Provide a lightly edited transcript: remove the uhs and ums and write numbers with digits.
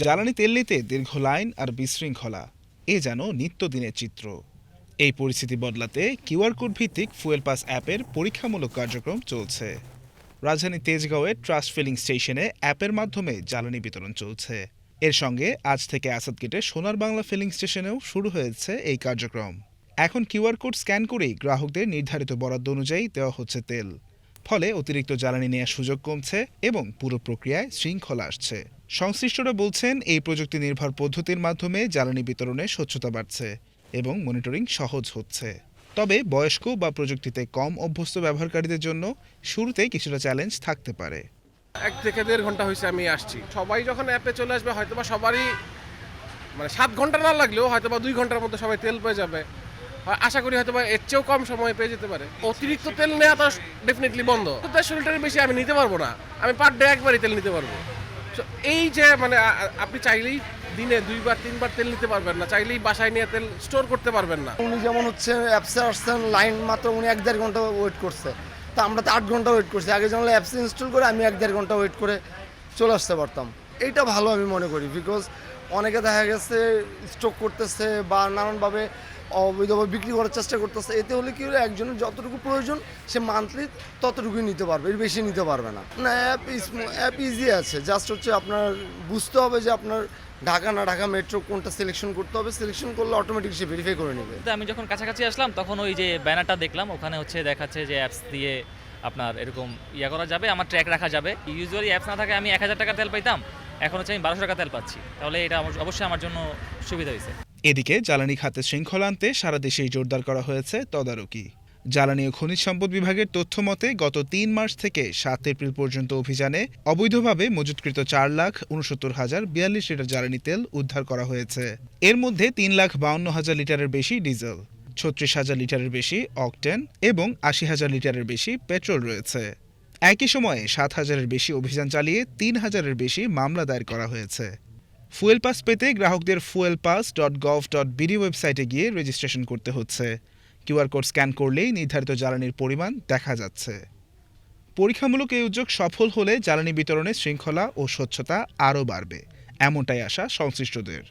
জ্বালানি তেল নিতে দীর্ঘ লাইন আর বিশৃঙ্খলা এ যেন নিত্যদিনের চিত্র। এই পরিস্থিতি বদলাতে কিউআর কোড ভিত্তিক ফুয়েল পাস অ্যাপের পরীক্ষামূলক কার্যক্রম চলছে। রাজধানী তেজগাঁওয়ের ট্রাস্ট ফিলিং স্টেশনে অ্যাপের মাধ্যমে জ্বালানি বিতরণ চলছে। এর সঙ্গে আজ থেকে আসাদগেটে সোনার বাংলা ফিলিং স্টেশনেও শুরু হয়েছে এই কার্যক্রম। এখন কিউআর কোড স্ক্যান করেই গ্রাহকদের নির্ধারিত বরাদ্দ অনুযায়ী দেওয়া হচ্ছে তেল। ফলে অতিরিক্ত জ্বালানি নেওয়ার সুযোগ কমছে এবং পুরো প্রক্রিয়ায় শৃঙ্খলা আসছে। সংশ্লিষ্টরা বলছেন, এই প্রযুক্তি নির্ভর পদ্ধতির মাধ্যমে জ্বালানি বিতরণে স্বচ্ছতা বাড়ছে এবং মনিটরিং সহজ হচ্ছে। তবে বয়স্ক বা প্রযুক্তিতে কম অভ্যস্ত ব্যবহারকারীদের জন্য শুরুতেই কিছুটা চ্যালেঞ্জ থাকতে পারে। 1 থেকে 1.5 ঘন্টা হয়েছে আমি আসছি। সবাই যখন অ্যাপে চলে আসবে হয়তোবা সবারই 7 ঘন্টা না লাগলেও হয়তোবা 2 ঘন্টার মধ্যে সবাই তেল পেয়ে যাবে। আশা করি হয়তোবা এর চেয়েও কম সময়ে পেয়ে যেতে পারে। অতিরিক্ত তেল নেওয়া তো ডেফিনেটলি বন্ধ। 10 লিটারের বেশি আমি নিতে পারবো না। আমি পার ডে একবারই তেল নিতে পারবো। এই যে আপনি চাইলেই দিনে 2 বার 3 বার তেল নিতে পারবেন না, চাইলেই বাসায় নিয়ে তেল স্টোর করতে পারবেন না। উনি যেমন অ্যাপসে আসছেন, লাইন মাত্র উনি 1-1.5 ঘন্টা ওয়েট করছে, তা আমরা তো 8 ঘন্টা ওয়েট করছি। আগে যখন অ্যাপসে ইনস্টল করে আমি 1-1.5 ঘন্টা ওয়েট করে চলে আসতে পারতাম। এইটা ভালো আমি মনে করি, বিকজ অনেকে দেখা গেছে স্টক করতেছে বা নানানভাবে অবৈধভাবে বিক্রি করার চেষ্টা করতেছে। এতে হলে কি হলো, একজনের যতটুকু প্রয়োজন সে মান্থলি ততটুকুই নিতে পারবে, এর বেশি নিতে পারবে না। অ্যাপ ইজি আছে, জাস্ট আপনার বুঝতে হবে যে আপনার ঢাকা না ঢাকা মেট্রো কোনটা সিলেকশন করতে হবে। সিলেকশন করলে অটোমেটিক সে ভেরিফাই করে নেবে। আমি যখন কাছাকাছি আসলাম তখন ওই যে ব্যানারটা দেখলাম, ওখানে দেখাচ্ছে যে অ্যাপস দিয়ে আপনার এরকম করা যাবে, আমার ট্র্যাক রাখা যাবে। ইউজুয়ালি অ্যাপস না থাকে আমি 1000 টাকা তেল পাইতাম, এখন আমি 1200 টাকা তেল পাচ্ছি। তাহলে এটা অবশ্যই আমার জন্য সুবিধা হয়েছে। এদিকে জ্বালানি খাতে শৃঙ্খলা আনতে সারা দেশেই জোরদার করা হয়েছে তদারকি। জ্বালানি ও খনিজ সম্পদ বিভাগের তথ্য মতে গত 3 মার্চ থেকে 7 এপ্রিল পর্যন্ত অভিযানে অবৈধভাবে মজুতকৃত 4,69,042 লিটার জ্বালানি তেল উদ্ধার করা হয়েছে। এর মধ্যে 3,52,000 লিটারের বেশি ডিজেল, 36,000 লিটারের বেশি অকটেন এবং 80,000 লিটারের বেশি পেট্রোল রয়েছে। একই সময়ে 7,000-এর বেশি অভিযান চালিয়ে 3,000-এর বেশি মামলা দায়ের করা হয়েছে। ফুয়েল পাস পেতে গ্রাহকদের fuelpass.gov.bd ওয়েবসাইটে গিয়ে রেজিস্ট্রেশন করতে হচ্ছে। কিউআর কোড স্ক্যান করলেই নির্ধারিত জ্বালানির পরিমাণ দেখা যাচ্ছে। পরীক্ষামূলক এই উদ্যোগ সফল হলে জ্বালানি বিতরণে শৃঙ্খলা ও স্বচ্ছতা আরও বাড়বে, এমনটাই আশা সংশ্লিষ্টদের।